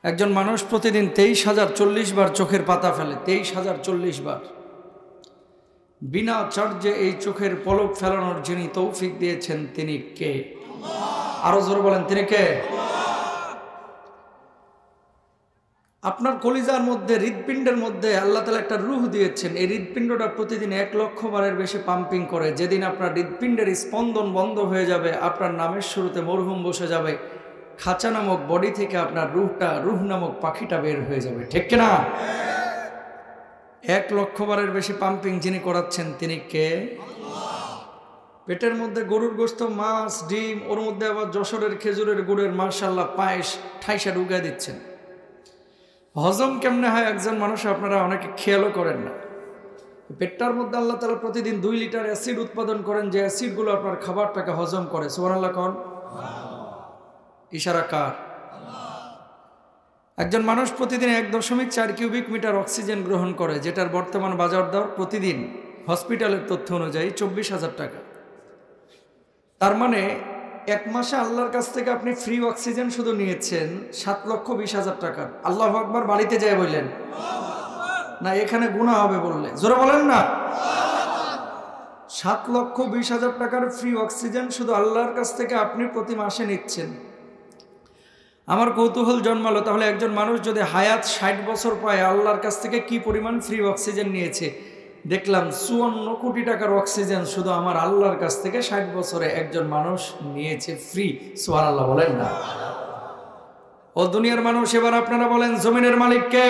একজন মানুষ প্রতিদিন 23,040 বার চোখের পাতা ফেলে, 23,040 বার। বিনা চার্জে এই চোখের পলক ফেলানোর যিনি তৌফিক দিয়েছেন তিনি কে? আরো জোরে বলেন, তিনি কে? আপনার কলিজার মধ্যে, হৃৎপিণ্ডের মধ্যে আল্লাহ তাআলা একটা রূহ দিয়েছেন। এই হৃৎপিণ্ডটা প্রতিদিন 1,00,000 বারের বেশি পাম্পিং করে। যেদিন আপনার হৃৎপিণ্ডের স্পন্দন বন্ধ হয়ে যাবে, আপনার নামের শুরুতে মরহুম বসে যাবে, খাঁচা নামক বডি থেকে আপনার রূহ নামক পাখিটা বের হয়ে যাবে। ঠিক কিনা? 1,00,000 বারের বেশি পাম্পিং যিনি করাচ্ছেন তিনি কে? পেটের মধ্যে গরুর গোশত, মাছ, ডিম, ওর মধ্যে আবার যশোরের খেজুরের গুড়ের মাশাআল্লাহ পায়েস ঠাইসা ঢুকায় দিচ্ছেন। হজম কেমনে হয় একজন মানুষ আপনারা অনেকে খেয়ালও করেন না। পেটটার মধ্যে আল্লাহ তাআলা প্রতিদিন 2 লিটার অ্যাসিড উৎপাদন করেন, যে অ্যাসিডগুলো আপনার খাবারটাকে হজম করে। সুবহানাল্লাহ কোন? ইশারা কার? একজন মানুষ প্রতিদিন 1.4 কিউবিক মিটার অক্সিজেন গ্রহণ করে, যেটার বর্তমান বাজার দর প্রতিদিন হসপিটালের তথ্য অনুযায়ী 24,000 টাকা। তার মানে 1 মাসে আল্লাহর কাছ থেকে আপনি ফ্রি অক্সিজেন শুধু নিয়েছেন 7,20,000 টাকার। আল্লাহু আকবার বাড়িতে যায় বললেন না, এখানে গুনাহ হবে বললে জোরে বলেন না। 7,20,000 টাকার ফ্রি অক্সিজেন শুধু আল্লাহর কাছ থেকে আপনি প্রতি মাসে নিচ্ছেন। আমার কৌতূহল জন্মালো, তাহলে একজন মানুষ যদি হায়াত 60 বছর পায়, আল্লাহর কাছ থেকে কি পরিমাণ ফ্রি অক্সিজেন নিয়েছে? দেখলাম 54 কোটি টাকার অক্সিজেন শুধু আমার আল্লাহর কাছ থেকে 60 বছরে একজন মানুষ নিয়েছে ফ্রি। সুবহানাল্লাহ বলেন না। ও দুনিয়ার মানুষ, এবার আপনারা বলেন, জমিনের মালিক কে?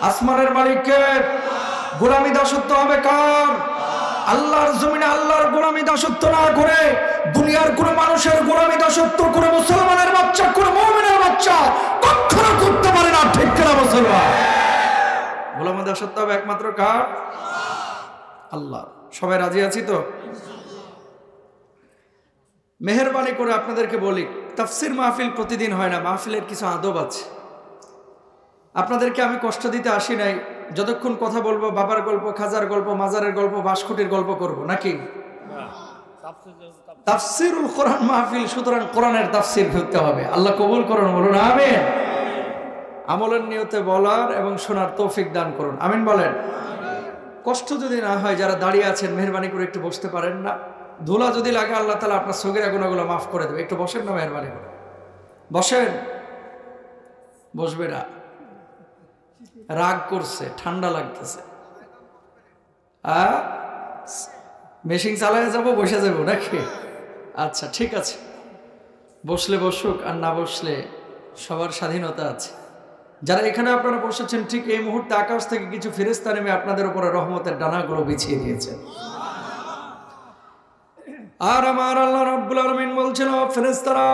আসমানের মালিক কে? গোলামি দাসত্ব হবে কার? আল্লাহর জমিনে আল্লাহর গোলামি দাসত্ব না করে দুনিয়ার কোন মানুষের গোলামি দাসত্ব করে মুসলমানের বাচ্চা, কোন মুমিনের বাচ্চা কখনো করতে পারে না। ঠিক কিনা মুসলমান? গোলামি দাসত্ব হবে একমাত্র কার? আল্লাহ। সবাই রাজি আছি তো? মেহেরবানি করে আপনাদেরকে বলি, তাফসীর মাহফিল প্রতিদিন হয় না, মাহফিলের কিছু আদব আছে। আপনাদেরকে আমি কষ্ট দিতে আসি নাই। যতক্ষণ কথা বলবো বাবার গল্প, খাজার গল্প, মাজারের গল্প, বাঁশখুঁটির গল্প করব নাকি? তাফসীরুল কোরআন মাহফিল, সুতরাং কোরআনের তাফসীর করতে হবে। আল্লাহ কবুল করুন, বলুন আমিন। আমলের নিয়তে বলার এবং শোনার তৌফিক দান করুন, আমিন বলেন। কষ্ট যদি না হয়, যারা দাঁড়িয়ে আছেন মেহেরবানি করে একটু বসতে পারেন না? ধুলা যদি লাগে আল্লাহ তাআলা আপনার সগীরা গুনাহগুলো মাফ করে দেবে। একটু বসেন না মেহেরবানি করে, বসেন। বসবে না, রাগ করছে, ঠান্ডা লাগতেছে, মেশিন চালায় যাবো, বসে যাবো নাকি? আচ্ছা ঠিক আছে, বসলে বসুক, আর না বসলে সবার স্বাধীনতা আছে। যারা এখানে আপনারা বসেছেন, ঠিক এই মুহূর্তে আকাশ থেকে কিছু ফেরেশতা নেমে আপনাদের উপরে রহমতের ডানাগুলো বিছিয়ে দিয়েছে। আর আমার আল্লাহ রাব্বুল আলামিন বলছেন, ফেরেশতারা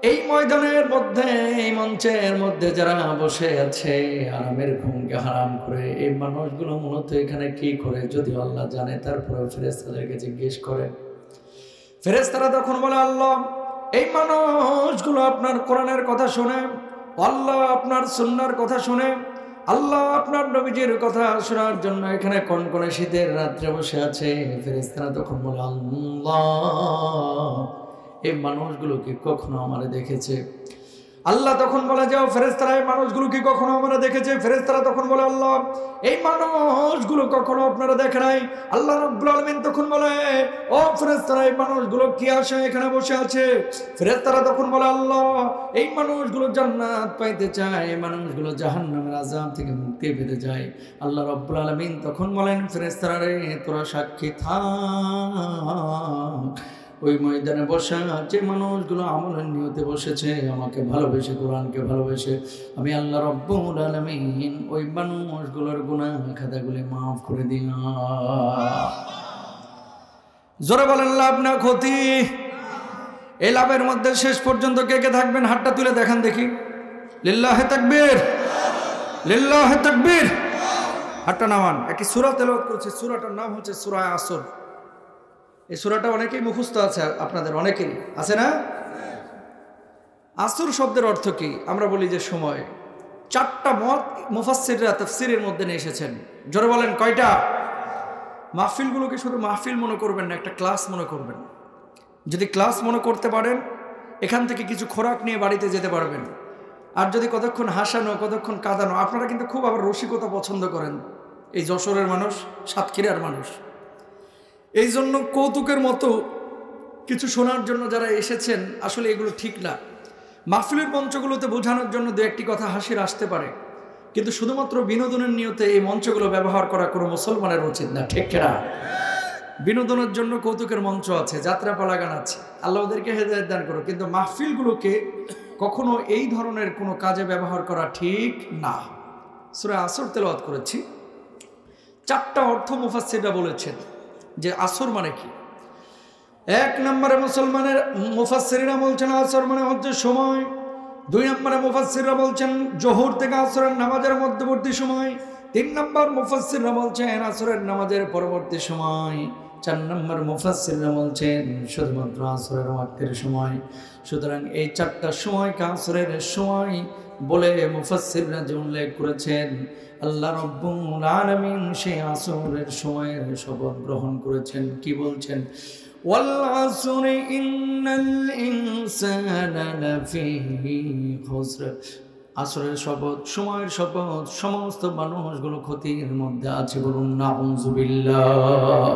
এই ময়দানের মধ্যে, এই মঞ্চের মধ্যে যারা বসে আছে আরামের ঘুমকে হারাম করে, এই মানুষগুলো মূলত এখানে কি করে যদি আল্লাহ জানে। তারপরে ফেরেশতাদেরকে জিজ্ঞেস করে, ফেরেশতারা তখন বলে, আল্লাহ এই মানুষগুলো আপনার কোরআনের কথা শুনে, আল্লাহ আপনার সুন্নাহর কথা শুনে, আল্লাহ আপনার নবীজির কথা শোনার জন্য এখানে কনকনে শীতের রাত্রে বসে আছে। ফেরেশতারা তখন বলে, আল্লাহ এই মানুষগুলো কি কখনো আমারে দেখেছে? আল্লাহ তখন বলে, যাও ফেরেশতারা এই মানুষগুলো কি কখনো আমারে দেখেছে? ফেরেশতারা তখন বলে, আল্লাহ এই মানুষগুলো কখনো আপনারা দেখে নাই। আল্লাহ রাব্বুল আলামিন তখন বলে, ও ফেরেশতারা এই মানুষগুলো কি আসে এখানে বসে আছে? ফেরেশতারা তখন বলে, আল্লাহ এই মানুষগুলো জান্নাত পাইতে চায়, এই মানুষগুলো জাহান্নামের আযাব থেকে মুক্তি পেতে চায়। আল্লাহ রাব্বুল আলামিন তখন বলেন, ফেরেশতারা রে তোরা সাক্ষী থাক, ওই ময়দানে বসা যে মানুষগুলো আমলের নিয়তে বসেছে, আমাকে ভালোবেসে, কোরআনকে ভালোবেসে, আমি আল্লাহ রাব্বুল আলামিন ওই মানুষগুলোর গুনাহ খাতাগুলি মাফ করে দিলাম। জোরে বলেন লাভ না ক্ষতি? এই লাভের মধ্যে শেষ পর্যন্ত কে কে থাকবেন? হাতটা তুলে দেখান দেখি। লিল্লাহে তাকবীর, লিল্লাহে তাকবীর। হাতটা নামান। একটি সূরা তেলাওয়াত করছি, সূরাটার নাম হচ্ছে সূরা আসর। এই সূরাটা অনেকেই মুখস্থ আছে, আপনাদের অনেকেরই আছে না? আসর শব্দের অর্থ কি? আমরা বলি যে সময়। 4টা মত মুফাসসিররা তাফসীরের মধ্যে নিয়ে এসেছেন। জোরে বলেন কয়টা? মাহফিলগুলোকে শুধু মাহফিল মনে করবেন না, একটা ক্লাস মনে করবেন। যদি ক্লাস মনে করতে পারেন, এখান থেকে কিছু খোরাক নিয়ে বাড়িতে যেতে পারবেন। আর যদি কতক্ষণ হাসানো, কতক্ষণ কাঁদানো। আপনারা কিন্তু খুব আবার রসিকতা পছন্দ করেন, এই যশোরের মানুষ, সাতক্ষীরার মানুষ। এই জন্য কৌতুকের মতো কিছু শোনার জন্য যারা এসেছেন, আসলে এগুলো ঠিক না। মাহফিলের মঞ্চগুলোতে বোঝানোর জন্য দু একটি কথা হাসির আসতে পারে, কিন্তু শুধুমাত্র বিনোদনের নিয়তে এই মঞ্চগুলো ব্যবহার করা কোনো মুসলমানের উচিত না, ঠিক না? বিনোদনের জন্য কৌতুকের মঞ্চ আছে, যাত্রাপালা গান আছে, আল্লাহ ওদেরকে হেদায়েত দান করো, কিন্তু মাহফিলগুলোকে কখনো এই ধরনের কোনো কাজে ব্যবহার করা ঠিক না। সূরা আসর তেলাওয়াত করেছি, 4টা অর্থ মুফাসসিররা বলেছেন যে আসর মানে কি। 1 নম্বরে মুফাসসিররা বলছেন আসর মানে হচ্ছে সময়। 2 নম্বরে মুফাসসিররা বলছেন জোহর থেকে আসরের নামাজের মধ্যবর্তী সময়। 3 নম্বর মুফাসসিররা বলছেন আসরের নামাজের পরবর্তী সময়। 4 নম্বর মুফাসসিররা বলছেন শুধুমাত্র আসরের ওয়াক্তের সময়। সুতরাং এই 4টা সময়কে আসরের সময় বলে মুফাসসিররা যে উল্লেখ করেছেন, আল্লাহ রাব্বুল আলামিন সেই আসরের সময়ের শপথ গ্রহণ করেছেন। কি বলছেন? ওয়াল আসরি ইন্নাল ইনসানা লাফি খুসর। আসরের শপথ, সময়ের শপথ, সমস্ত মানুষগুলো ক্ষতির মধ্যে আছে, বলুন নাউযুবিল্লাহ।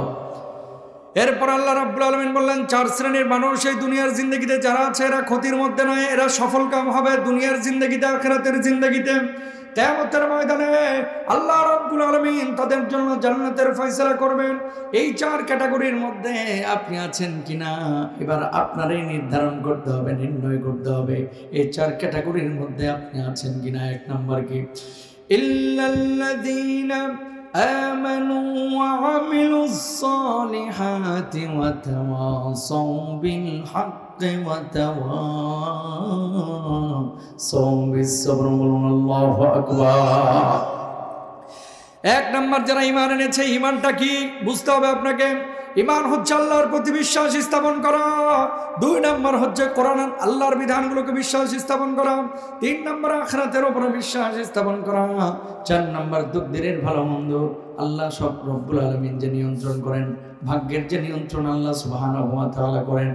এরপর আল্লাহ রাব্বুল আলামিন বললেন 4 শ্রেণীর মানুষ এই দুনিয়ার জিন্দেগিতে যারা আছে এরা ক্ষতির মধ্যে নয়, এরা সফল কাম হবে দুনিয়ার জিন্দেগিতে, আখিরাতের জিন্দেগিতে। কিয়ামতের ময়দানে আল্লাহ রাব্বুল আলামিন তাদের জন্য জান্নাতের ফয়সালা করবেন। এই 4 ক্যাটাগরির মধ্যে আপনি আছেন কিনা এবার আপনারই নির্ধারণ করতে হবে, নির্ণয় করতে হবে এই 4 ক্যাটাগরির মধ্যে আপনি আছেন কিনা। 1 নম্বর কি? ইল্লাল্লাযীনা আমানু ওয়া আমিলুস সালিহাতি ওয়া তাওয়াসাউ বিল হাক্কি ওয়া তাওয়াসাউ বিস সবর। আল্লাহু আকবার। 1 নম্বর যারা ঈমান এনেছে, ঈমানটা কি বুঝতে হবে আপনাকে। ঈমান হচ্ছে আল্লাহর প্রতি বিশ্বাস স্থাপন করা। 2 নম্বর হচ্ছে কোরআন আল্লাহর বিধানগুলোকে বিশ্বাস স্থাপন করা। 3 নম্বর আখিরাতের উপরে বিশ্বাস স্থাপন করা। 4 নম্বর তকদীরের ভালো মন্দ আল্লাহ সব রব্বুল আলামিন যে নিয়ন্ত্রণ করেন, ভাগ্যের যে নিয়ন্ত্রণ আল্লাহ সুবহানাহু ওয়া তাআলা করেন।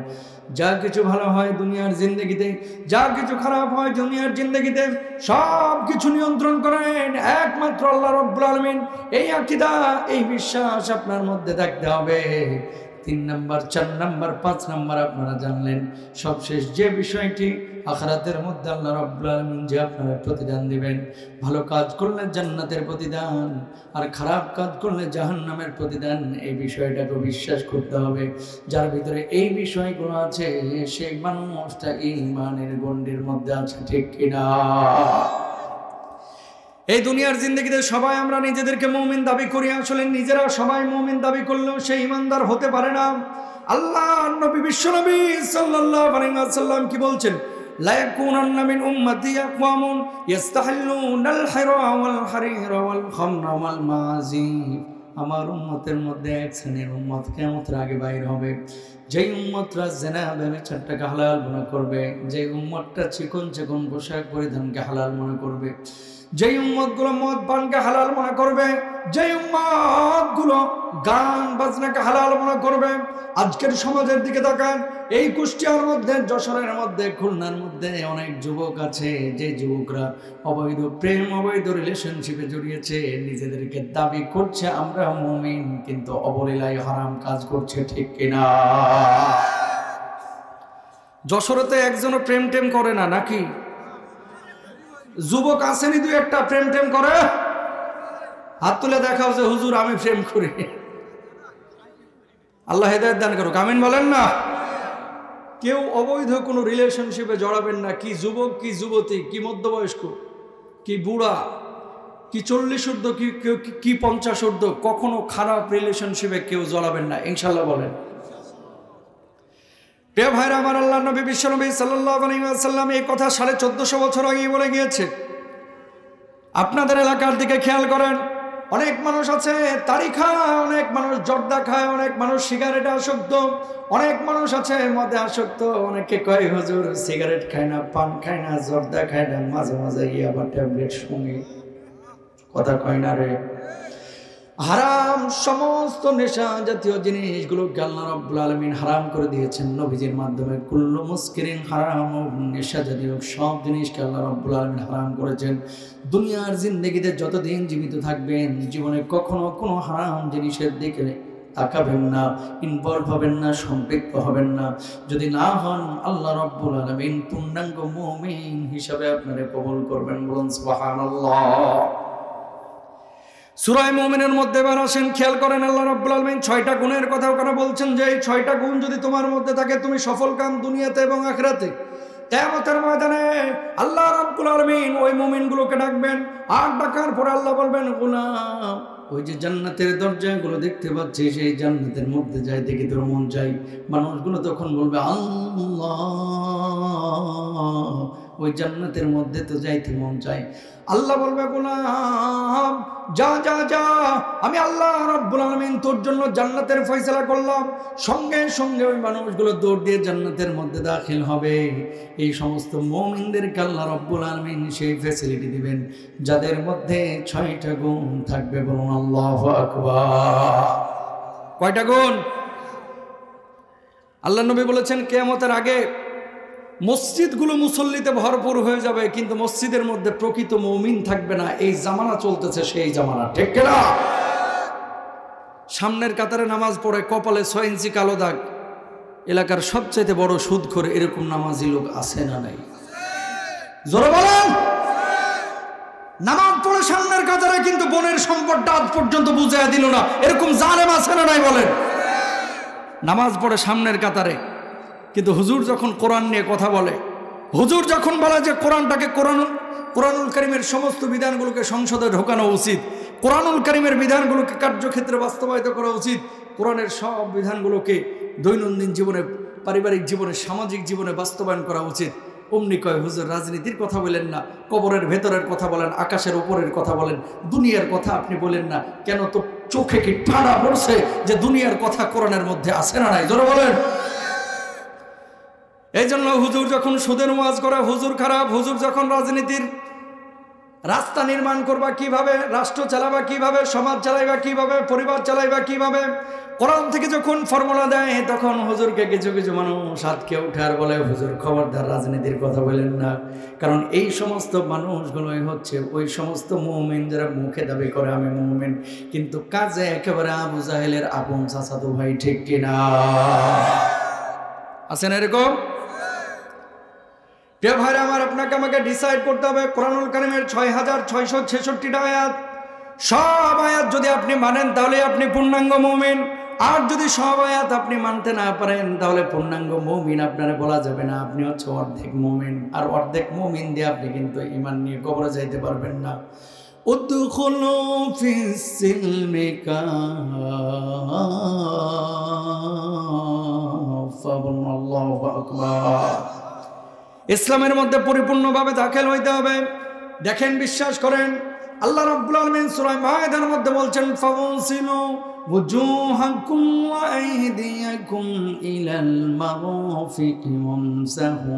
যা কিছু ভালো হয় দুনিয়ার জিন্দেগিতে, যা কিছু খারাপ হয় দুনিয়ার জিন্দেগিতে, সব কিছু নিয়ন্ত্রণ করেন একমাত্র আল্লাহ রাব্বুল আলামিন। এই আকীদা, এই বিশ্বাস আপনার মধ্যে থাকতে হবে। 3 নম্বর, 4 নম্বর, 5 নম্বর আপনারা জানলেন। সবশেষ যে বিষয়টি, আখিরাতের মধ্যে আল্লাহ রাব্বুল আলামিন যে আপনারা প্রতিদান দিবেন, ভালো কাজ করলে জান্নাতের প্রতিদান, আর খারাপ কাজ করলে জাহান্নামের প্রতিদান, এই বিষয়টাকে বিশ্বাস করতে হবে। যার ভিতরে এই বিষয়গুলো আছে সেই মানুষটা ঈমানের গণ্ডির মধ্যে আছে, ঠিক কিনা? এই দুনিয়ার জিন্দেগিতে সবাই আমরা নিজেদেরকে মুমিন দাবি করি, আসলে নিজেরা সবাই মুমিন দাবি করলেও সে ঈমানদার হতে পারে না। আল্লাহ নবী, বিশ্বনবী সাল্লাল্লাহু আলাইহি ওয়াসাল্লাম কি বলছেন? লা ইয়াকুনান্না মিন উম্মতি আকওয়ামুন ইস্তাহিল্লুনাল হিরা ওয়াল হারিরা ওয়াল খামরা ওয়াল মাজি। আমার উম্মতের মধ্যে 1 শ্রেণীর উম্মত কিয়ামতের আগে বাইর হবে, যেই উম্মতরা জিনা ব্যভিচারটাকে হালাল মনে করবে, যে উম্মতটা চিকন চিকন পোশাক পরিধানকে হালাল মনে করবে, যেই উম্মতগুলো মদ পানকে হালাল মনে করবে, যেই উম্মতগুলো গান বাজনাকে হালাল মনে করবে। আজকের সমাজের দিকে তাকান, এই কুষ্টিয়ার মধ্যে, যশোরের মধ্যে, খুলনার মধ্যে অনেক যুবক আছে যে যুবকরা অবৈধ প্রেম, অবৈধ রিলেশনশিপে জড়িয়েছে, নিজেদেরকে দাবি করছে আমরা মুমিন, কিন্তু অবলীলায় হারাম কাজ করছে, ঠিক কিনা? যশোরেতে একজনও প্রেম টেম করে না নাকি? যুবক আসেনি 2-1টা প্রেম টেম করে? হাত তুলে দেখাও যে হুজুর আমি প্রেম করি। আল্লাহ হেদায়েত দান করুক, আমিন বলেন না। কেউ অবৈধ কোনো রিলেশনশিপে জড়াবেন না। কি যুবক, কি যুবতী, কি মধ্যবয়স্ক, কি বুড়া, কি 40 ঊর্ধ্ব, কি 50 ঊর্ধ্ব, কখনো খারাপ রিলেশনশিপে কেউ জড়াবেন না, ইনশাল্লাহ বলেন। প্রিয় ভাইরা আমার, আল্লাহ নবী বিশ্বনবী সাল্লাল্লাহু আলাইহি ওয়াসাল্লাম এই কথা 1450 বছর আগেই বলে গিয়েছে। আপনাদের এলাকার দিকে খেয়াল করেন, অনেক মানুষ আছে তারি খায়, অনেক মানুষ জর্দা খায়, অনেক মানুষ সিগারেটে আসক্ত, অনেক মানুষ আছে মদে আসক্ত। অনেকে কয় হুজুর সিগারেট খায় না, পান খায় না, জর্দা খায় না, মাঝে মাঝে আবার ট্যাবলেট সঙ্গে। কথা কয় না রে। হারাম সমস্ত নেশা জাতীয় জিনিসগুলোকে আল্লাহ রাব্বুল আলামিন হারাম করে দিয়েছেন নবীজির মাধ্যমে। কুল্লু মুসকিরিন হারাম, নেশা জাতীয় সব জিনিসকে আল্লাহ রাব্বুল আলামিন হারাম করেছেন। দুনিয়ার জিন্দেগিতে যতদিন জীবিত থাকবেন জীবনে কখনো কোনো হারাম জিনিসের দিকে তাকাবেন না, ইনভলভ হবেন না, সম্পৃক্ত হবেন না। যদি না হন আল্লাহ রাব্বুল আলামিন পূর্ণাঙ্গ মুমিন হিসাবে আপনারে কবুল করবেন। বলুন সুবহানাল্লাহ। সূরা মুমিনের মধ্যে এবার আসেন, খেয়াল করেন আল্লাহ রাব্বুল আলামিন 6টা গুণের কথা ওখানে বলছেন যে এই 6টা গুণ যদি তোমার মধ্যে থাকে তুমি সফলকাম দুনিয়াতে এবং আখিরাতে। কিয়ামতের ময়দানে আল্লাহ রাব্বুল আলামিন ওই মুমিনগুলোকে ডাকবেন, আর ডাকার পর আল্লাহ বলবেন, গোলাম ওই যে জান্নাতের দরজাগুলো দেখতে পাচ্ছি সেই জান্নাতের মধ্যে যাই দেখি তোর মন চাই। মানুষগুলো তখন বলবে, আল্লাহ ওই জান্নাতের মধ্যে তো যাইতে মন চাই। আল্লাহ বলবে, গোলাম যা যা যা, আমি আল্লাহ রাব্বুল আলামিন তোর জন্য জান্নাতের ফয়সালা করলাম। সঙ্গে সঙ্গে ওই মানুষগুলো দৌড় দিয়ে জান্নাতের মধ্যে দাখিল হবে। এই সমস্ত মুমিনদেরকে আল্লাহ রাব্বুল আলামিন সেই ফ্যাসিলিটি দিবেন যাদের মধ্যে 6টা গুণ থাকবে। বলুন আল্লাহু আকবার। কয়টা গুণ? আল্লাহ নবী বলেছেন কিয়ামতের আগে মসজিদগুলো মুসল্লিতে ভরপুর হয়ে যাবে, কিন্তু মসজিদের মধ্যে প্রকৃত মুমিন থাকবে না। এই জামানা চলতেছে সেই জামানা, ঠিক কিনা? সামনের কাতারে নামাজ পড়ে কপালে 6 ইঞ্চি কালো দাগ, এলাকার সবচাইতে বড় সুদখোর, এরকম নামাজি লোক আছে না নাই? জোরে বলেন। নামাজ পড়ে সামনের কাতারে কিন্তু বোনের সম্পদটা আজ পর্যন্ত বুঝাইয়া দিল না, এরকম জালেম আছে না নাই বলেন? নামাজ পড়ে সামনের কাতারে, কিন্তু হুজুর যখন কোরআন নিয়ে কথা বলে, হুজুর যখন বলে যে কোরআনটাকে কোরআনুল কারীমের সমস্ত বিধানগুলোকে সংসদে ঢোকানো উচিত, কোরআনুল কারীমের বিধানগুলোকে কার্যক্ষেত্রে বাস্তবায়িত করা উচিত, কোরআনের সব বিধানগুলোকে দৈনন্দিন জীবনে, পারিবারিক জীবনে, সামাজিক জীবনে বাস্তবায়ন করা উচিত, অমনি কয় হুজুর রাজনীতির কথা বলেন না, কবরের ভেতরের কথা বলেন, আকাশের উপরের কথা বলেন, দুনিয়ার কথা আপনি বলেন না কেন? তো চোখে কি ঠাড়া পড়ছে যে দুনিয়ার কথা কোরআনের মধ্যে আছে না নাই? জোরে বলেন। এই জন্য হুজুর যখন সুদের ওয়াজ করে হুজুর খারাপ, হুজুর যখন রাজনীতির রাস্তা নির্মাণ করবা কিভাবে, রাষ্ট্র চালাবা কিভাবে, সমাজ চালাইবা কিভাবে, পরিবার চালাইবা কিভাবে, কোরআন থেকে যখন ফর্মুলা দেয় তখন হুজুরকে কিছু কিছু মানুষ হাতকে উঠে আর বলে, হুজুর খবরদার রাজনীতির কথা বলেন না। কারণ এই সমস্ত মানুষগুলোই হচ্ছে ওই সমস্ত মুমিন যারা মুখে দাবি করে আমি মুমিন, কিন্তু কাজে একেবারে আবু জাহেলের আপন চাচাতো ভাই, ঠিক কিনা? আছেন এরকম? প্রিয় ভাইরা আমার, আপনাকে আমাকে ডিসাইড করতে হবে কোরআনুল কারীমের 6666টা আয়াত, সব আয়াত যদি আপনি মানেন তাহলে আপনি পূর্ণাঙ্গ মুমিন। আর যদি সব আয়াত আপনি মানতে না পারেন তাহলে পূর্ণাঙ্গ মুমিন আপনারা বলা যাবে না, আপনি হচ্ছে অর্ধেক মুমিন। আর অর্ধেক মুমিন দিয়ে আপনি কিন্তু ঈমান নিয়ে কবরে যাইতে পারবেন না। উদখুলু ফিস সিলমি কাফা। আল্লাহু আকবার। ইসলামের মধ্যে পরিপূর্ণভাবে দাখিল হইতে হবে। দেখেন, বিশ্বাস করেন, আল্লাহ রাব্বুল আলামিন সূরা মায়েদার মধ্যে বলছেন, ফাগসিলু ওয়াজুহাকুম ওয়া আইদিয়াকুম ইলাল মারাফিকি ওয়ামসাহু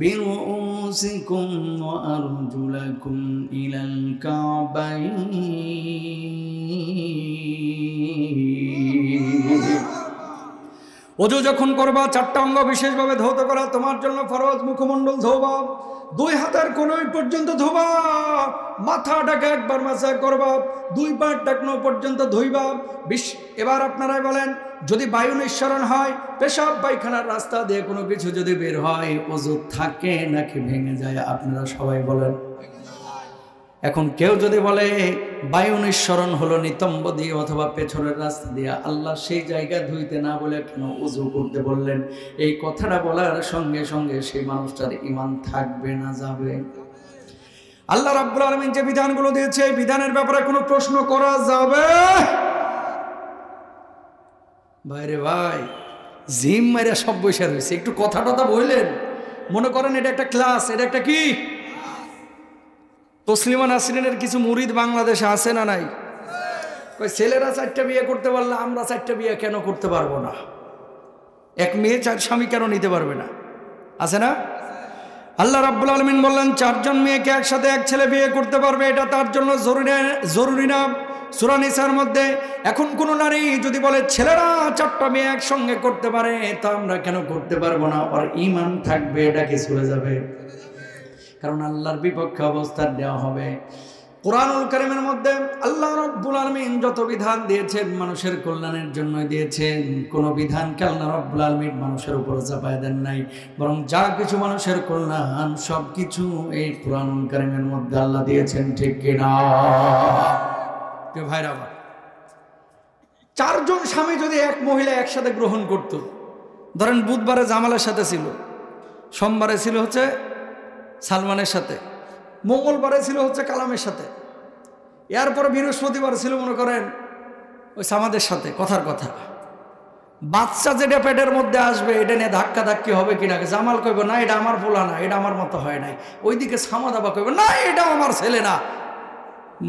বিরুউসিকুম ওয়া আরজুলাকুম ইলাল কাবাইন। ওযু যখন করবা 4টা অঙ্গ বিশেষভাবে ধৌত করা তোমার জন্য ফরজ। মুখমণ্ডল ধোবা, 2 হাতের কোণই পর্যন্ত ধোবা, মাথাটাকে একবার মাসাজ করবা, 2 পা টাকনো পর্যন্ত ধুইবা। এবার আপনারাই বলেন, যদি বায়ু নিঃসরণ হয়, পেশাব পায়খানার রাস্তা দিয়ে কোনো কিছু যদি বের হয়, ওযু থাকে নাকি ভেঙে যায়? আপনারা সবাই বলেন। এখন কেউ যদি বলে বায়ু নিঃসরণ হলো নিতম্ব দিয়ে অথবা পেছনের রাস্তা দিয়ে, আল্লাহ সেই জায়গা ধুইতে না বলে কেন ওযু করতে বললেন? এই কথাটা বলার সঙ্গে সঙ্গে সেই মানুষটার ঈমান থাকবে না যাবে? আল্লাহ রাব্বুল আলামিন যে বিধানগুলো দিয়েছে এই বিধানের ব্যাপারে কোনো প্রশ্ন করা যাবে? ভাইরে ভাই, জিম মাইরা সব বসে রয়েছে, একটু কথা টথা বললেন, মনে করেন এটা একটা ক্লাস, এটা একটা কি? তসলিমা নাসরিনের কিছু মুরিদ বাংলাদেশে আছে না নাই? ছেলেরা 4টা বিয়ে করতে পারলে আমরা 4টা বিয়ে কেন করতে পারবো না? এক মেয়ে 4 স্বামী কেন নিতে পারবে না? আছে না? আল্লাহ রাব্বুল আলামিন বললেন 4 জন মেয়েকে একসাথে এক ছেলে বিয়ে করতে পারবে, এটা তার জন্য জরুরি না। সূরা নিসার মধ্যে এখন কোন নারী যদি বলে ছেলেরা 4টা বিয়ে একসঙ্গে করতে পারে, তা আমরা কেন করতে পারবো না? ওর ঈমান থাকবে, এটা কি চলে যাবে? কারণ আল্লাহর বিপক্ষে অবস্থান দেওয়া হবে। কোরআনুল কারীমের মধ্যে আল্লাহ রাব্বুল আলামিন যত বিধান দিয়েছেন মানুষের কল্যাণের জন্য দিয়েছেন। কোন বিধানকে আল্লাহ রাব্বুল আলামিন মানুষের উপর চাপায় দেন নাই, বরং যা কিছু মানুষের কল্যাণ সবকিছু এই কোরআনুল কারীমের মধ্যে আল্লাহ দিয়েছেন, ঠিক কিনা? ভাইরা, 4 জন স্বামী যদি এক মহিলা একসাথে গ্রহণ করত, ধরেন বুধবারে জামালের সাথে ছিল, সোমবারে ছিল হচ্ছে সালমানের সাথে, মঙ্গলবারে ছিল হচ্ছে কালামের সাথে, এরপর বৃহস্পতিবার ছিল মনে করেন ওই সামাদের সাথে। কথার কথা, বাচ্চা যেটা পেটের মধ্যে আসবে এটা নিয়ে ধাক্কা ধাক্কি হবে কিনা। জামাল কইব না এটা আমার পোলা না, এটা আমার মতো হয় নাই। ওইদিকে সামাদ আবার কইব না এটা আমার ছেলে না।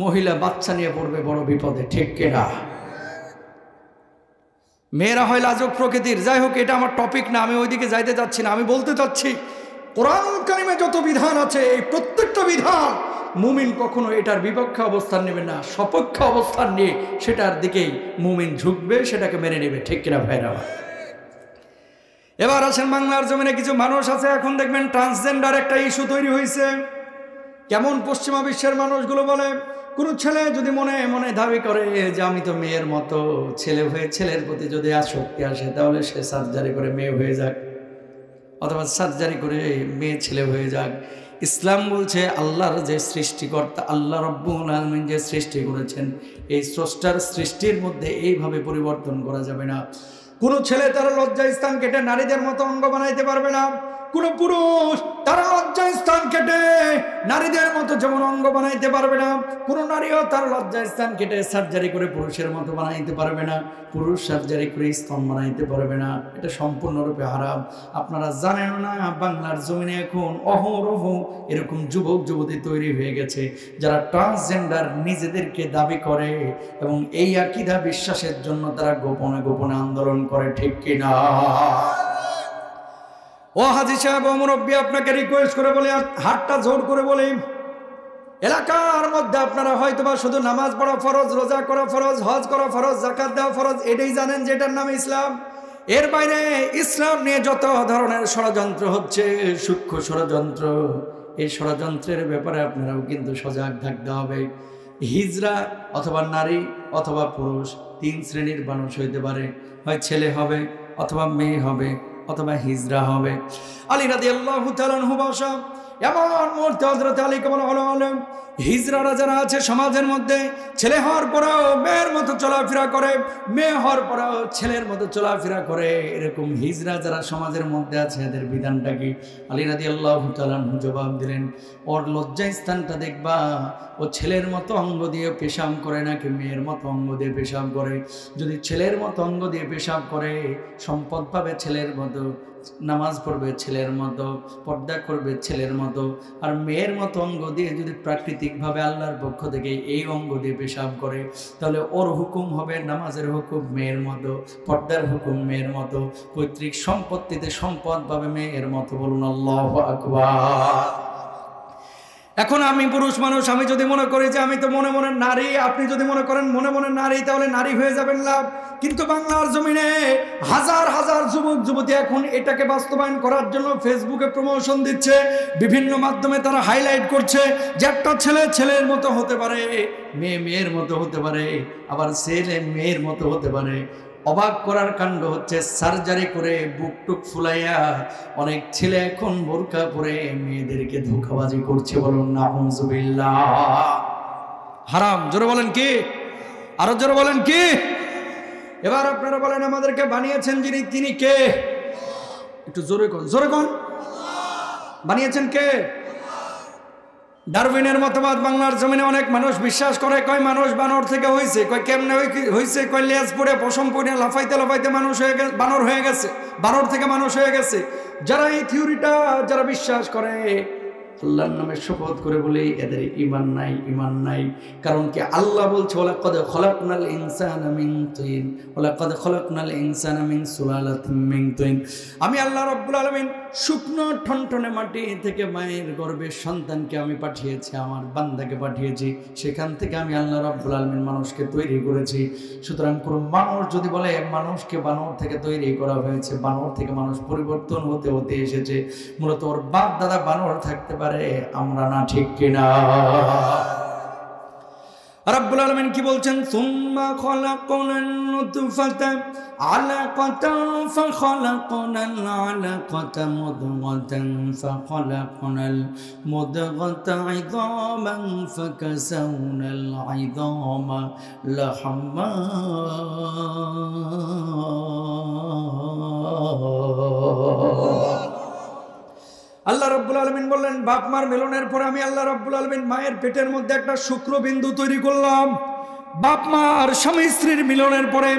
মহিলা বাচ্চা নিয়ে পড়বে বড় বিপদে, ঠিক কিনা? মেয়েরা হয় লাজুক প্রকৃতির। যাই হোক, এটা আমার টপিক না, আমি ওইদিকে যাইতে চাচ্ছি না। আমি বলতে চাচ্ছি কোরআনুল কারীমে যত বিধান আছে এই প্রত্যেকটা বিধান মুমিন কখনো এটার বিপক্ষে অবস্থান নেবে না, সপক্ষে অবস্থান নিয়ে সেটার দিকেই মুমিন ঝুঁকবে, সেটাকে মেনে নেবে, ঠিক কিনা ভাইরা? এবার আসেন বাংলার জমিনে কিছু মানুষ আছে, এখন দেখবেন ট্রান্সজেন্ডার একটা ইস্যু তৈরি হয়েছে। কেমন পশ্চিমা বিশ্বের মানুষগুলো বলে কোনো ছেলে যদি মনে মনে দাবি করে যে আমি তো মেয়ের মতো, ছেলে হয়ে ছেলের প্রতি যদি আসক্তি আসে তাহলে সে সার্জারি করে মেয়ে হয়ে যাক, অথবা সার্জারি করে মেয়ে ছেলে হয়ে যাক। ইসলাম বলছে আল্লাহর যে সৃষ্টিকর্তা আল্লাহ রাব্বুল আলামিন যে সৃষ্টি করেছেন, এই স্রষ্টার সৃষ্টির মধ্যে এইভাবে পরিবর্তন করা যাবে না। কোনো ছেলে তার লজ্জা স্থান কেটে নারীদের মতো অঙ্গ বানাইতে পারবে না। কোন পুরুষ তার লজ্জা স্থান কেটে নারীদের মতো যেমন অঙ্গ বানাইতে পারবে না, কোন নারীও তার লজ্জা স্থান কেটে সার্জারি করে পুরুষের মতো বানাইতে পারবে না, পুরুষ সার্জারি করে স্তন বানাইতে পারবে না। এটা সম্পূর্ণরূপে হারাম। আপনারা জানেন না বাংলার জমিনে এখন অহরহ এরকম যুবক যুবতী তৈরি হয়ে গেছে যারা ট্রান্সজেন্ডার নিজেদেরকে দাবি করে এবং এই আকীদা বিশ্বাসের জন্য তারা গোপনে গোপনে আন্দোলন করে, ঠিক কিনা? ও হাজী সাহেব, ও মুরব্বী, আপনাকে রিকোয়েস্ট করে বলি, হাতটা জোর করে বলি, এলাকার মধ্যে আপনারা হয়তোবা শুধু নামাজ পড়া ফরজ, রোজা করা ফরজ, হজ করা ফরজ, যাকাত দেওয়া ফরজ, এটাই জানেন যেটার নাম ইসলাম। এর বাইরে ইসলাম নিয়ে যত ধরনের ষড়যন্ত্র হচ্ছে, সূক্ষ্ম ষড়যন্ত্র, এই ষড়যন্ত্রের ব্যাপারে আপনারাও কিন্তু সজাগ থাকতে হবে। হিজড়া অথবা নারী অথবা পুরুষ 3 শ্রেণীর মানুষ হইতে পারে, হয় ছেলে হবে অথবা মেয়ে হবে অথবা হিজড়া হবে। আলী রাদিয়াল্লাহু তাআলা আনহু বসা এমন মুহূর্তে হযরত আলীকে বলা হলো, হিজড়ারা যারা আছে সমাজের মধ্যে ছেলে হওয়ার পরেও মেয়ের মতো চলাফেরা করে, মেয়ে হওয়ার পরেও ছেলের মতো চলাফেরা করে, এরকম হিজড়া যারা সমাজের মধ্যে আছে এদের বিধানটা কি? আলী রাদিয়াল্লাহু তাআলা আনহু জবাব দিলেন, ওর লজ্জা স্থানটা দেখবা, ও ছেলের মতো অঙ্গ দিয়ে পেশাব করে নাকি মেয়ের মতো অঙ্গ দিয়ে পেশাব করে। যদি ছেলের মতো অঙ্গ দিয়ে পেশাব করে সম্পদ পাবে ছেলের মতো, নামাজ পড়বে ছেলের মতো, পর্দা করবে ছেলের মতো। আর মেয়ের মতো অঙ্গ দিয়ে যদি প্রাকৃতিকভাবে আল্লাহর পক্ষ থেকে এই অঙ্গ দিয়ে পেশাব করে, তাহলে ওর হুকুম হবে নামাজের হুকুম মেয়ের মতো, পর্দার হুকুম মেয়ের মতো, পৈতৃক সম্পত্তিতে সম্পদ পাবে মেয়ের মতো। বলুন আল্লাহু আকবার। এখন আমি পুরুষ মানুষ, আমি যদি মনে করি যে আমি তো মনে মনে নারী, আপনি যদি মনে করেন মনে মনে নারী, তাহলে নারী হয়ে যাবেন লাভ। কিন্তু বাংলার জমিনে হাজার হাজার যুবক যুবতী এখন এটাকে বাস্তবায়ন করার জন্য ফেসবুকে প্রমোশন দিচ্ছে, বিভিন্ন মাধ্যমে তারা হাইলাইট করছে যে একটা ছেলে ছেলের মতো হতে পারে, মেয়ে মেয়ের মতো হতে পারে, আবার ছেলে মেয়ের মতো হতে পারে। অবাক করার কাণ্ড হচ্ছে, সার্জারি করে বুক টুক ফুলাইয়া অনেক ছেলে এখন বোরকা পরে মেয়েদেরকে ধোঁকাবাজি করছে। বলুন নাউযুবিল্লাহ। হারাম। জোরে বলেন কি? আরো জোরে বলেন কি? এবার আপনারা বলেন আমাদেরকে বানিয়েছেন যিনি, তিনি কে? একটু জোরে কোন, জোরে কোন। বানিয়েছেন কে? ডারউইনের মতবাদ বাংলার জমিনে অনেক মানুষ বিশ্বাস করে, কয় মানুষ বানর থেকে হয়েছে, কয় কেমনে হয়েছে, কয় লেজ পড়ে পশম পড়ে লাফাইতে লাফাইতে মানুষ হয়ে গেছে, বানর হয়ে গেছে, বানর থেকে মানুষ হয়ে গেছে। যারা এই থিওরিটা যারা বিশ্বাস করে, আল্লাহর নামে শপথ করে বলে এদের ঈমান নাই, ঈমান নাই। কারণ কি? আল্লাহ বলছে ওয়ালাকাদ খলাকনাল ইনসানা মিন তিন, ওয়ালাকাদ খলাকনাল ইনসানা মিন সুলালাতিন মিন তিন। আমি আল্লাহ রাব্বুল আলামিন শুকনো ঠনঠনে মাটি থেকে মায়ের গর্ভের সন্তানকে আমি পাঠিয়েছি, আমার বান্দাকে পাঠিয়েছি, সেখান থেকে আমি আল্লাহ রাব্বুল আলামিন মানুষকে তৈরি করেছি। সুতরাং কোনো মানুষ যদি বলে মানুষকে বানর থেকে তৈরি করা হয়েছে, বানর থেকে মানুষ পরিবর্তন হতে হতে এসেছে, মূলত ওর বাপ দাদা বানর থাকতে পারে, আমরা না, ঠিক কিনা? রাব্বুল আলামিন কি বলছেন? সুম্মা খলাকনান নুতফাতা আলাকাতান ফাখলাকনাল আলাকাতা মুদগাতান ফাখলাকনাল মুদগাতা ইযামান ফাকাসাউনাল ইযামা লাহাম্মা। আল্লাহ রাব্বুল আলামিন বললেন, বাপ মার মিলনের পরে আমি আল্লাহ রাব্বুল আলামিন মায়ের পেটের মধ্যে একটা শুক্রবিন্দু তৈরি করলাম। বাপ মা আর স্বামী স্ত্রীর মিলনের পরে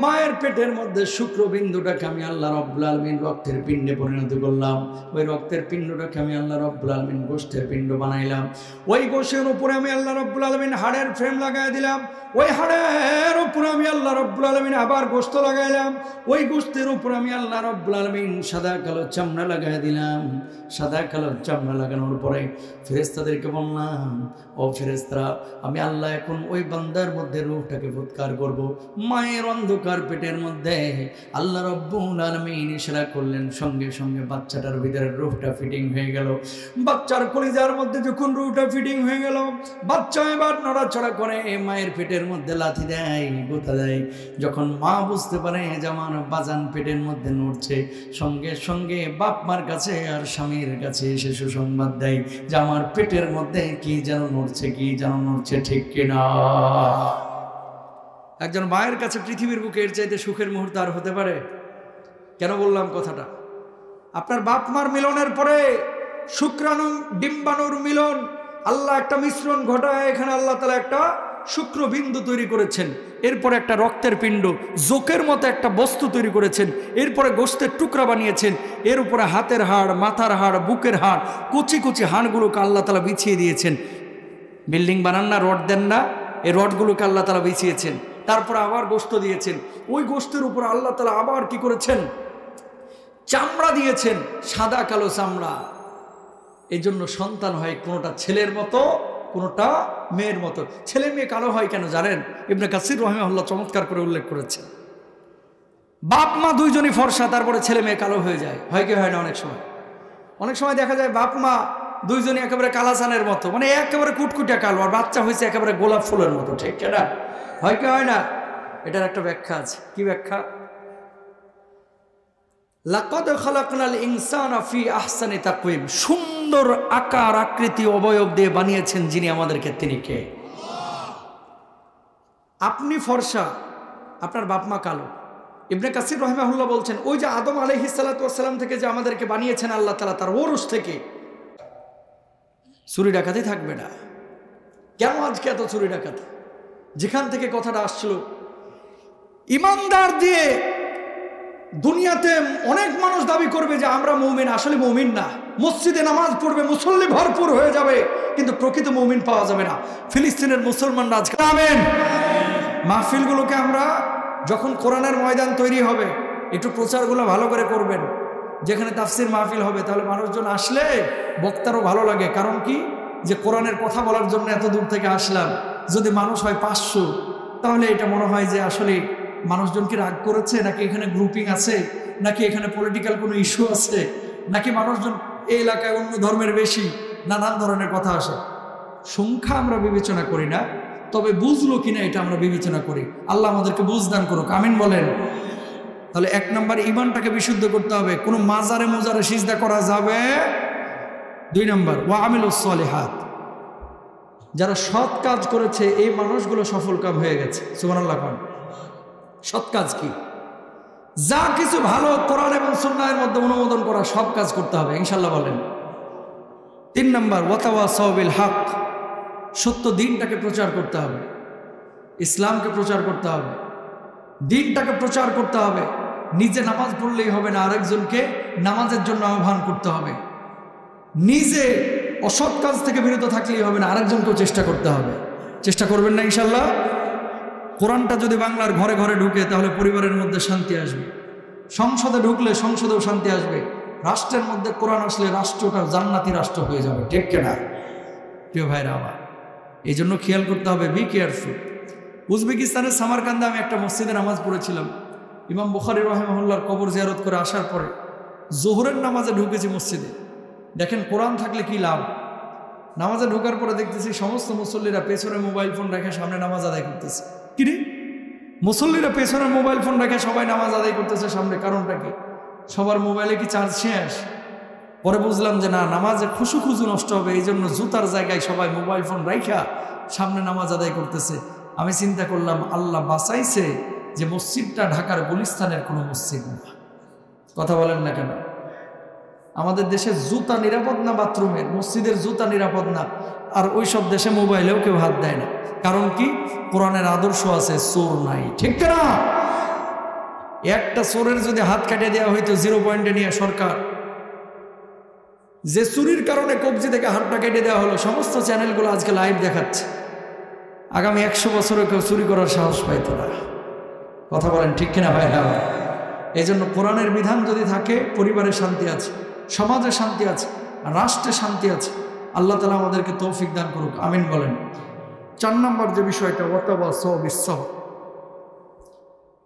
মায়ের পেটের মধ্যে শুক্রবিন্দুটাকে আমি আল্লাহ রাব্বুল আলামিন রক্তের পিণ্ডে পরিণত করলাম। ওই রক্তের পিণ্ডটাকে আমি আল্লাহ রাব্বুল আলামিন গোশতের পিণ্ড বানাইলাম। ওই গোশের উপরে আমি আল্লাহ রাব্বুল আলামিন হাড়ের ফ্রেম লাগাই দিলাম। ওই হাড়ের উপরে আমি আল্লাহ রাব্বুল আলামিন আবার গোশত লাগাইলাম। ওই গোশতের উপরে আমি আল্লাহ রাব্বুল আলামিন সাদা কালো চামড়া লাগাই দিলাম। সাদা কালো চামড়া লাগানোর পরে ফেরেশতাদেরকে বললাম, ও ফেরেশতারা, আমি আল্লাহ এখন ওই বান্দার মধ্যে রূহটাকে ফুৎকার করব। মায়ের অন্ধকার পেটের মধ্যে আল্লাহ রাব্বুল আলামিন ইশারা করলেন, সঙ্গে সঙ্গে বাচ্চাটার ভিতরে রূহটা ফিটিং হয়ে গেল। বাচ্চার কলিজার মধ্যে যখন রূহটা ফিটিং হয়ে গেল, বাচ্চা এবার নড়াচড়া করে, মায়ের পেটের মধ্যে লাথি দেয়, গোতা দেয়। যখন মা বুঝতে পারে যে আমার বাজান পেটের মধ্যে নড়ছে, সঙ্গে সঙ্গে বাপ মার কাছে আর স্বামীর কাছে এসে সুসংবাদ দেয় যে আমার পেটের মধ্যে কি যেন নড়ছে, কি যেন নড়ছে, ঠিক কিনা? একজন মায়ের কাছে পৃথিবীর বুকে এর চাইতে সুখের মুহূর্ত আর হতে পারে? কেন বললাম কথাটা? আপনার বাপ মার মিলনের পরে শুক্রাণু ডিম্বাণুর মিলন, আল্লাহ একটা মিশ্রণ ঘটায়, এখানে আল্লাহ তাআলা একটা শুক্রবিন্দু তৈরি করেছেন। এরপরে একটা রক্তের পিণ্ড, জোকের মতো একটা বস্তু তৈরি করেছেন। এরপরে গোশতের টুকরা বানিয়েছেন। এর উপরে হাতের হাড়, মাথার হাড়, বুকের হাড়, কচি কচি হাড়গুলোকে আল্লাহ তাআলা বিছিয়ে দিয়েছেন। বিল্ডিং বানান না, রড দেন না, এই রডগুলোকে আল্লাহ তাআলা বিছিয়েছেন। তারপরে আবার গোশত দিয়েছেন। ওই গোশতের উপর আল্লাহ তাআলা আবার কি করেছেন? চামড়া দিয়েছেন, সাদা কালো চামড়া। এই জন্য সন্তান হয় কোনোটা ছেলের মতো, কোনোটা মেয়ের মতো। ছেলে মেয়ে কালো হয় কেন জানেন? ইবনে কাসির রাহিমাহুল্লাহ চমৎকার করে উল্লেখ করেছেন। বাপ মা দুইজনই ফর্সা, তারপরে ছেলে মেয়ে কালো হয়ে যায়। হয় কি হয় না? অনেক সময়, অনেক সময় দেখা যায় বাপ মা দুইজনই একেবারে কালাচানের মতো, মানে একেবারে কুটকুটিয়া কালো, আর বাচ্চা হয়েছে একেবারে গোলাপ ফুলের মতো, ঠিক না? হয় কি হয় না? এটার একটা ব্যাখ্যা আছে। কি ব্যাখ্যা? লাকাদ খালাকনাল ইনসানা ফি আহসানি তাকওয়িম, সুন্দর আকার আকৃতি অবয়ব দিয়ে বানিয়েছেন যিনি আমাদেরকে, তিনি কে? আপনি ফর্সা, আপনার বাপ মা কালো। ইবনে কাসির রাহিমাহুল্লাহ বলছেন, ওই যে আদম আলাইহিস সালাতু ওয়াস সালাম থেকে যে আমাদেরকে বানিয়েছেন আল্লাহ তাআলা, তার ওরস থেকে চুরি ডাকাতি থাকবে না। কেন আজকে এত চুরি ডাকাতি? যেখান থেকে কথাটা আসছিল, ইমানদার দিয়ে দুনিয়াতে অনেক মানুষ দাবি করবে যে আমরা মুমিন, আসলে মুমিন না। মসজিদে নামাজ পড়বে, মুসল্লি ভরপুর হয়ে যাবে, কিন্তু প্রকৃত মুমিন পাওয়া যাবে না। ফিলিস্তিনের মুসলমানরা আজকে, আমেন, মাহফিলগুলোকে আমরা যখন কোরআনের ময়দান তৈরি হবে, একটু প্রচারগুলো ভালো করে করবেন। যেখানে তাফসির মাহফিল হবে, তাহলে মানুষজন আসলে বক্তারও ভালো লাগে। কারণ কি? যে কোরআনের কথা বলার জন্য এত দূর থেকে আসলাম। যদি মানুষ হয় 500, তাহলে এটা মনে হয় যে আসলে মানুষজন কি রাগ করেছে, নাকি এখানে গ্রুপিং আছে, নাকি এখানে পলিটিক্যাল কোনো ইস্যু আছে, নাকি মানুষজন এই এলাকায় অন্য ধর্মের বেশি, নানান ধরনের কথা আসে। সংখ্যা আমরা বিবেচনা করি না, তবে বুঝলো কিনা এটা আমরা বিবেচনা করি। আল্লাহ আমাদেরকে বুঝদান করুক, আমিন বলেন। তাহলে 1 নম্বর ঈমানটাকে বিশুদ্ধ করতে হবে, কোনো মাজারে মোজারে সিজদা করা যাবে। 2 নম্বর ওয়া আমিলুস সলিহাত, যারা সৎ কাজ করেছে এই মানুষগুলো সফল কাম হয়ে গেছে। সুবহানাল্লাহ। সৎ কাজ কি? যা কিছু ভালো কোরআন এবং সুন্নাহের মধ্যে অনুমোদন করা সব কাজ করতে হবে, ইনশাআল্লাহ বলেন। 3 নম্বর ওয়াতাওয়াসাউ বিল হক, সত্য দিনটাকে প্রচার করতে হবে, ইসলামকে প্রচার করতে হবে, দিনটাকে প্রচার করতে হবে। নিজে নামাজ পড়লেই হবে না, আরেকজনকে নামাজের জন্য আহ্বান করতে হবে। নিজে অসৎ কাজ থেকে বিরত থাকলেই হবে না, আরেকজনকেও চেষ্টা করতে হবে। চেষ্টা করবেন না ইনশাআল্লাহ? কোরআনটা যদি বাংলার ঘরে ঘরে ঢুকে, তাহলে পরিবারের মধ্যে শান্তি আসবে। সংসদে ঢুকলে সংসদেও শান্তি আসবে, রাষ্ট্রের মধ্যে কোরআন আসলে রাষ্ট্রটা জান্নাতি রাষ্ট্র হয়ে যাবে, ঠিক কিনা প্রিয় ভাইরা আমার? এই জন্য খেয়াল করতে হবে, বি কেয়ারফুল। উজবেকিস্তানের সামারকান্দে আমি একটা মসজিদে নামাজ পড়েছিলাম। ইমাম বুখারী রাহিমাহুল্লাহর কবর জিয়ারত করে আসার পরে জোহরের নামাজে ঢুকেছি মসজিদে। দেখেন কোরআন থাকলে কি লাভ। নামাজে ঢোকার পরে দেখতেছি সমস্ত মুসল্লিরা পেছনে মোবাইল ফোন রেখে সামনে নামাজ আদায় করতেছে। কিরে, মুসল্লিরা পেছনে মোবাইল ফোন রেখে সবাই নামাজ আদায় করতেছে সামনে, কারণটা কি? সবার মোবাইলে কি চার্জ শেষ? পরে বুঝলাম যে না, নামাজে খুশু নষ্ট হবে, এই জন্য জুতার জায়গায় সবাই মোবাইল ফোন রাইখা সামনে নামাজ আদায় করতেছে। আমি চিন্তা করলাম, আল্লাহ বাঁচাইছে যে মসজিদটা ঢাকার গুলিস্তানের কোনো মসজিদ না। কথা বলেন না কেন? আমাদের দেশে জুতা নিরাপদ না, বাথরুমের মসজিদের জুতা নিরাপদ না, আর ওই সব দেশে মোবাইলেও কেউ হাত দেয় না। কারণ কি? কোরআনের আদর্শ আছে, চোর নাই, ঠিক না? একটা চোরের যদি হাত কাটিয়ে দেওয়া হইতো 0 পয়েন্টে নিয়ে সরকার, যে চুরির কারণে কবজি থেকে হাতটা কেটে দেওয়া হলো, সমস্ত চ্যানেলগুলো আজকে লাইভ দেখাচ্ছে। আগামী 100 বছরে কেউ চুরি করার সাহস পাইত না। কথা বলেন ঠিক কিনা ভাই? হ্যাঁ। এই জন্য কোরআনের বিধান যদি থাকে, পরিবারে শান্তি আছে, সমাজে শান্তি আছে, রাষ্ট্রে শান্তি আছে। আল্লাহ তাআলা আমাদেরকে তৌফিক দান করুক, আমিন বলেন। 4 নম্বর যে বিষয়টা,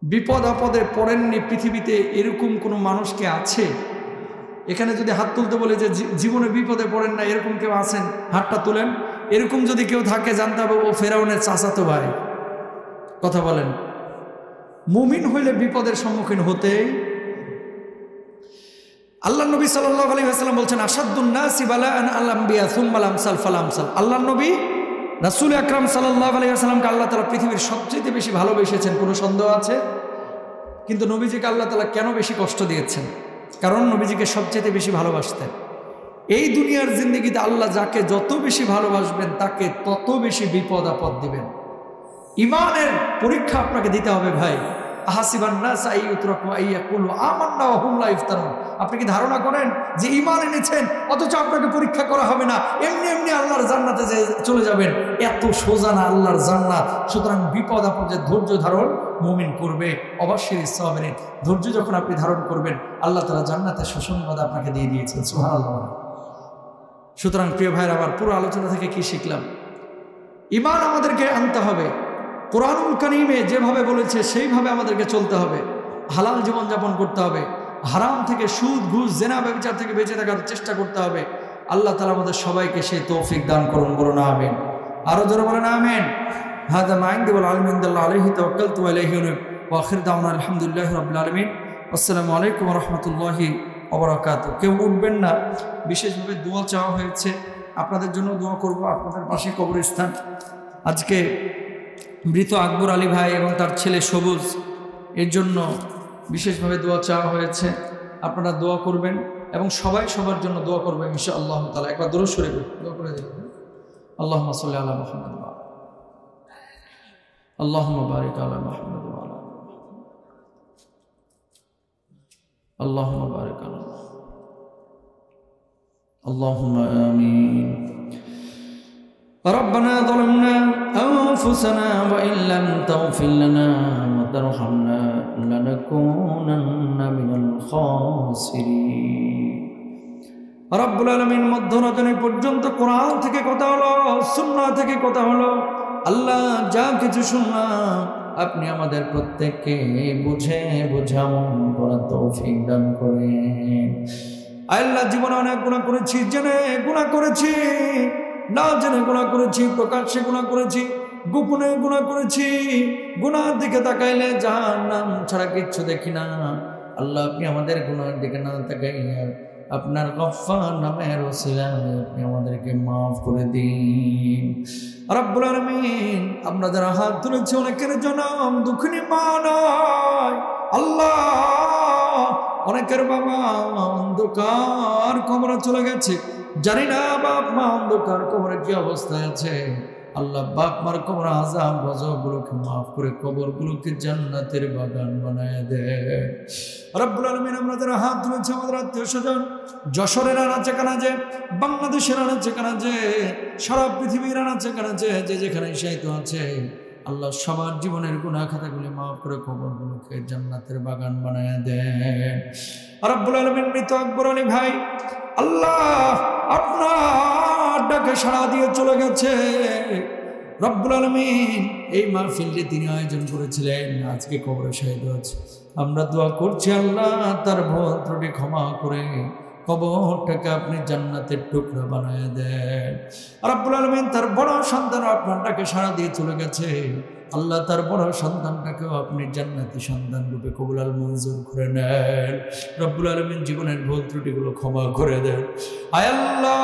বিপদ আপদে পড়েননি পৃথিবীতে এরকম কোনো মানুষকে আছে? এখানে যদি হাত তুলতে বলে যে জীবনে বিপদে পড়েন না, এরকম কেউ আছেন? হাতটা তুলেন। এরকম যদি কেউ থাকে, জানতে হবে ও ফেরাউনের চাচাতো ভাই। কথা বলেন। মুমিন হইলে বিপদের সম্মুখীন হতেই। আল্লাহ নবী সাল্লাল্লাহু আলাইহি ওয়াসাল্লাম বলছেন, আসাদুন নাসি বালাআন আল আমবিয়া সুম্মাল আমসাল ফাল আমসাল। আল্লাহ নবী রাসূল আকরাম সাল্লাল্লাহু আলাইহি ওয়াসাল্লামকে আল্লাহ তাআলা পৃথিবীর সবচেয়ে বেশি ভালোবেসেছেন, কোনো সন্দেহ আছে? কিন্তু নবীজিকে আল্লাহ তাআলা কেন বেশি কষ্ট দিয়েছেন? কারণ নবীজিকে সবচেয়ে বেশি ভালোবাসতেন। এই দুনিয়ার জিন্দেগিতে আল্লাহ যাকে যত বেশি ভালোবাসবেন, তাকে তত বেশি বিপদ আপদ দিবেন। ইমানের পরীক্ষা আপনাকে দিতে হবে ভাই। আপনি কি ধারণা করেন যে ঈমান এনেছেন অথচ আপনাকে পরীক্ষা করা হবে না, এমনি এমনি আল্লাহর জান্নাতে যে চলে যাবেন? এত সোজা না আল্লাহর জান্নাত। সুতরাং বিপদ আপদে ধৈর্য ধারণ মুমিন করবে, অবশ্যই সাবিরিন। ধৈর্য যখন আপনি ধারণ করবেন, আল্লাহ তাআলা জান্নাতের সুসংবাদ আপনাকে দিয়ে দিয়েছেন, সুবহানাল্লাহ। সুতরাং প্রিয় ভাইরা, আবার পুরো আলোচনা থেকে কি শিখলাম? ঈমান আমাদেরকে আনতে হবে। কোরআনুল কারীমে যেভাবে বলেছে সেইভাবে আমাদেরকে চলতে হবে। হালাল জীবনযাপন করতে হবে। হারাম থেকে, সুদ ঘুষ জেনা ব্যভিচার থেকে বেঁচে থাকার চেষ্টা করতে হবে। আল্লাহ তাআলা আমাদের সবাইকে সেই তৌফিক দান করুন, বলুন আমিন। আরো জোরে বলেন আমিন। হাযা মা ইনদি ওয়াল ইলমু ইনদাল্লাহি আলাইহি তাওয়াক্কালতু ওয়া ইলাইহি উনীব ওয়া আখিরু দাওয়ানা আলহামদুলিল্লাহি রাব্বিল আলামিন। আসসালামু আলাইকুম ওয়া রাহমাতুল্লাহি ওয়া বারাকাতুহু। কেউ উঠবেন না, বিশেষভাবে দোয়া চাওয়া হয়েছে, আপনাদের জন্য দোয়া করব। আপনাদের পাশে কবরস্থান। আজকে মৃত আকবর আলী ভাই এবং তার ছেলে সবুজ, এর জন্য বিশেষভাবে দোয়া চাওয়া হয়েছে। আপনারা দোয়া করবেন এবং সবাই সবার জন্য দোয়া করবে ইনশাআল্লাহ তাআলা। একবার দরুদ শরীফ দোয়া করে দেবেন। আল্লাহুম্মা সাল্লি আলা মুহাম্মাদ ওয়া আল্লাহুম্মা বারিক আলা মুহাম্মাদ ওয়া আলা আল্লাহুম্মা বারিক আলা আল্লাহুম্মা আমিন। ربنا ظلمنا أنفسنا وإن لم تغفر لنا وترحمنا لنكونن من الخاسرين। রব্বুল আলামিন মধ্যরাতে পর্যন্ত কোরআন থেকে কথা হলো, সুন্নাহ থেকে কথা হলো। আল্লাহ যা কিছু শুনলাম, আপনি আমাদের প্রত্যেককে বুঝে আমল করার তৌফিক দান করেন। আল্লাহ জীবনে অনেক গুনাহ করেছি, জেনে গুনাহ করেছি, না জেনে গুনাহ করেছি, প্রকাশ্যে গুনাহ করেছি, গোপনে গুনাহ করেছি। গুনার দিকে তাকাইলে জাহান্নাম ছাড়া কিচ্ছু দেখি না। আল্লাহ আপনি আমাদের গুনার দিকে না তাকাইয়া আপনার গফফার নামের ওসিলায় আপনি আমাদেরকে মাফ করে দিন রব্বুল আলামিন। আমরা যারা হাত তুলেছি, অনেকের জনম দুঃখিনী মা নয় আল্লাহ, অনেকের বাবা অন্ধকার কবরে চলে গেছে, জানি না বাপ মা অন্ধকার কবরে কি অবস্থায় আছে। আল্লাহ বাপ মার কবর আযাব গজবগুলোকে মাফ করে কবরগুলোকে জান্নাতের বাগান বানায় দেয় রব্বুল আলামিন। আমরা যারা হাত তুলেছি, আমাদের আত্মীয় স্বজন, যশোরের আনাচে কানাচে, বাংলাদেশের আনাচে কানাচে, সারা পৃথিবীর আনাচে কানাচে, যে যেখানে শায়িত আছে, আল্লাহ সবার জীবনের গুনাহ খাতাগুলি মাফ করে কবরগুলোকে জান্নাতের বাগান বানায় দেন। রব্বুল আলামিন মৃত আকবর আলী ভাই আল্লাহ আপনার ডাকে সাড়া দিয়ে চলে গেছে। রব্বুল আলামিন এই মাহফিলটি তিনি আয়োজন করেছিলেন, আজকে কবরে শাহিদ হয়েছে। আমরা দোয়া করছি আল্লাহ তার ভুল ত্রুটি ক্ষমা করে কবরটাকে আপনি জান্নাতের টুকরা বানায় দেন। রব্বুল আলামিন তার বড় সন্তান আপনার ডাকে সাড়া দিয়ে চলে গেছে, আল্লাহ তার বড় সন্তানটাকেও আপনি জান্নাতি সন্তান রূপে কবুল আল মঞ্জুর করে নেন। রব্বুল আলামিন জীবনের ভুল ত্রুটিগুলো ক্ষমা করে দেন। আয় আল্লাহ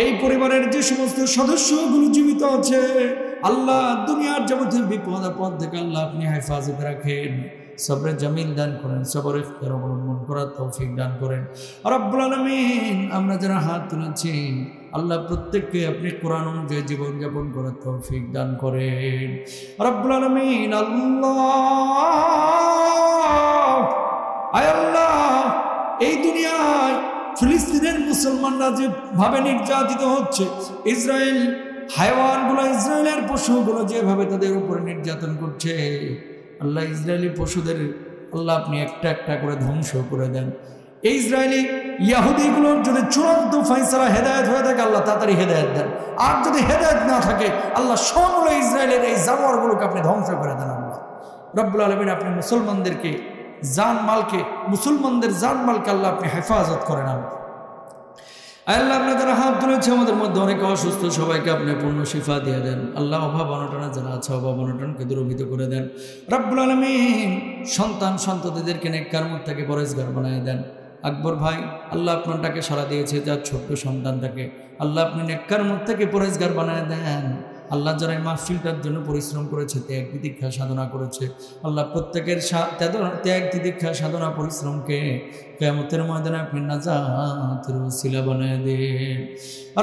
এই পরিবারের যে সমস্ত সদস্যগুলো জীবিত আছে আল্লাহ দুনিয়ার যাবতীয় বিপদ আপদ থেকে আল্লাহ আপনি হেফাজতে রাখেন, সবরে জামিল দান করেন, সবর ইফতার অবলম্বন করার তৌফিক দান করেন। রব্বুল আলামিন আমরা যারা হাত তুলেছি আল্লাহ প্রত্যেককে আপনি কোরআন অনুযায়ী জীবনযাপন করার তৌফিক দান করেন। রব্বুল আলামিন আল্লাহ আয় আল্লাহ এই দুনিয়ায় ফিলিস্তিনের মুসলমানরা যেভাবে নির্যাতিত হচ্ছে, ইসরায়েল হায়ওয়ানগুলো ইসরায়েলের পশুগুলো যেভাবে তাদের উপরে নির্যাতন করছে আল্লাহ ইসরায়েলি পশুদের আল্লাহ আপনি একটা একটা করে ধ্বংস করে দেন। এই ইসরায়েলি ইয়াহুদিগুলোর যদি চূড়ান্ত ফায়সালা হেদায়েত হয়ে থাকে আল্লাহ তাড়াতাড়ি হেদায়েত দেন, আর যদি হেদায়েত না থাকে আল্লাহ সমূলে ইসরায়েলের এই জানোয়ারগুলোকে আপনি ধ্বংস করে দেন। আল্লাহ রব্বুল আলামিন আপনি মুসলমানদেরকে জানমালকে মুসলমানদের জানমালকে আল্লাহ আপনি হেফাজত করেন। আল্লাহ আপনার যারা হাত তুলেছে আমাদের মধ্যে অনেকে অসুস্থ, সবাইকে আপনি পূর্ণ শিফা দিয়ে দেন। আল্লাহ অভাব অনটনা যারা আছে অভাব অনটনকে দূরীভূত করে দেন। রব্বুল আলামিন সন্তান সন্ততিদেরকে নেককার মুখ থেকে পরেজগার বানিয়ে দেন। আকবর ভাই আল্লাহ আপনারটাকে সাড়া দিয়েছে যার ছোট্ট সন্তানটাকে আল্লাহ আপনি নেককার মুখ থেকে পরেজগার বানিয়ে দেন। আল্লাহ যারা এই মাহফিলটার জন্য পরিশ্রম করেছে, ত্যাগ তিতিক্ষা সাধনা করেছে আল্লাহ প্রত্যেকের ত্যাগ তিতিক্ষা সাধনা পরিশ্রমকে কিয়ামতের ময়দানে আপনি নাজাতের ওসিলা বানিয়ে দেন।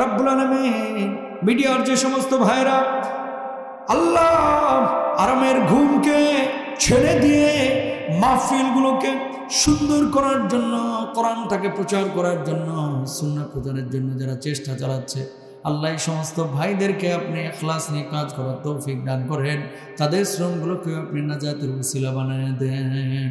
রব্বুল আলামিন মিডিয়ার যে সমস্ত ভাইরা আল্লাহ আরামের ঘুমকে ছেড়ে দিয়ে মাহফিলগুলোকে সুন্দর করার জন্য, কোরআনটাকে প্রচার করার জন্য, সুন্নাহ প্রচারের জন্য যারা চেষ্টা চালাচ্ছে আল্লাহ এই সমস্ত ভাইদেরকে আপনি ইখলাস নিয়ে কাজ করার তৌফিক দান করেন, তাদের শ্রমগুলোকে আপনি নাজাতের ওসিলা বানিয়ে দেন।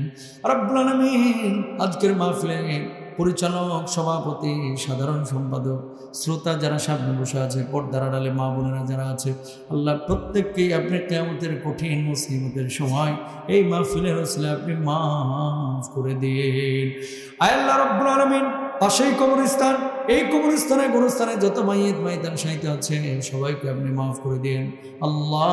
রব্বুল আলামিন আজকের মাহফিলের পরিচালক, সভাপতি, সাধারণ সম্পাদক, শ্রোতা যারা সামনে বসে আছে, পর্দার আড়ালে মা বোনেরা যারা আছে আল্লাহ প্রত্যেককেই আপনি কিয়ামতের কঠিন মুসিবতের সময় এই মাহফিলের ওসিলা আপনি মাফ করে দিন। আয় আল্লাহ রব্বুল আলামিন পাশেই কবরস্থান, এই কবরস্থানে গোরস্থানে যত মাইয়িত মাইতান সাইতে আছে সবাইকে আপনি মাফ করে দিন। আল্লাহ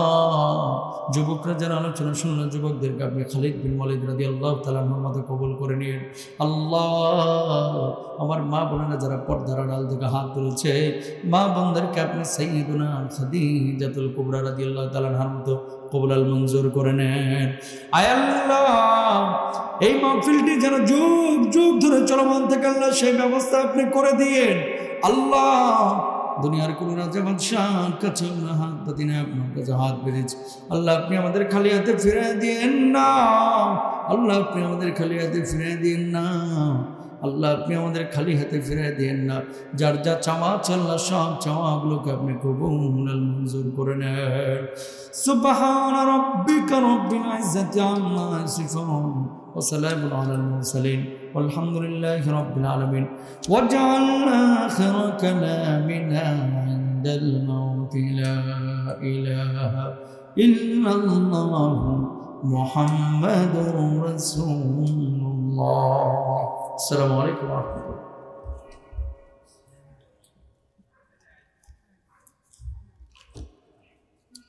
যুবকরা যারা আলোচনা শুনলো যুবকদেরকে আপনি খালিদ বিন ওয়ালিদ রাদিয়াল্লাহু তাআলা আনহুর মতো কবুল করে নিন। আল্লাহ আমার মা বোনেরা যারা পর্দার আড়াল থেকে হাত তুলেছে মা বোনদেরকে আপনি সাইয়্যিদুনা খাদিজাতুল কুবরা রাদিয়াল্লাহু তাআলা আনহার মতো কবুল আল মঞ্জুর করে নেন। আয় আল্লাহ এই মাহফিলটি যেন যুগ যুগ ধরে চলমান থাকে আল্লাহ সেই ব্যবস্থা আপনি করে দিয়েন। আল্লাহ দুনিয়ার কোন রাজা বাদশাহর কাছে আমরা হাত পাতি না, আপনার কাছে হাত বেড়েছি আল্লাহ আপনি আমাদের খালি হাতে ফিরিয়ে দিয়েন না। আল্লাহ আপনি আমাদের খালি হাতে ফিরিয়ে দিয়েন না। আল্লাহ আপনি আমাদের খালি হাতে ফিরিয়ে দিয়েন না। যার যা চাওয়া আল্লাহ সব চাওয়াগুলোকে আপনি কবুল আল মঞ্জুর করে নেন। সুবহান রাব্বিকা রাব্বিল ইজ্জাতি আম্মা ইয়াসিফুন ওয়া সালামুন আলাল মুরসালিন ওয়ালহামদুলিল্লাহি রাব্বিল আলামিন। ওয়াজআলনা আখিরা কালামিনা ইনদাল মাউতি লা ইলাহা ইল্লাল্লাহু মুহাম্মাদুর রাসূলুল্লাহ। আসসালামু আলাইকুম ওয়া রাহমাতুল্লাহ।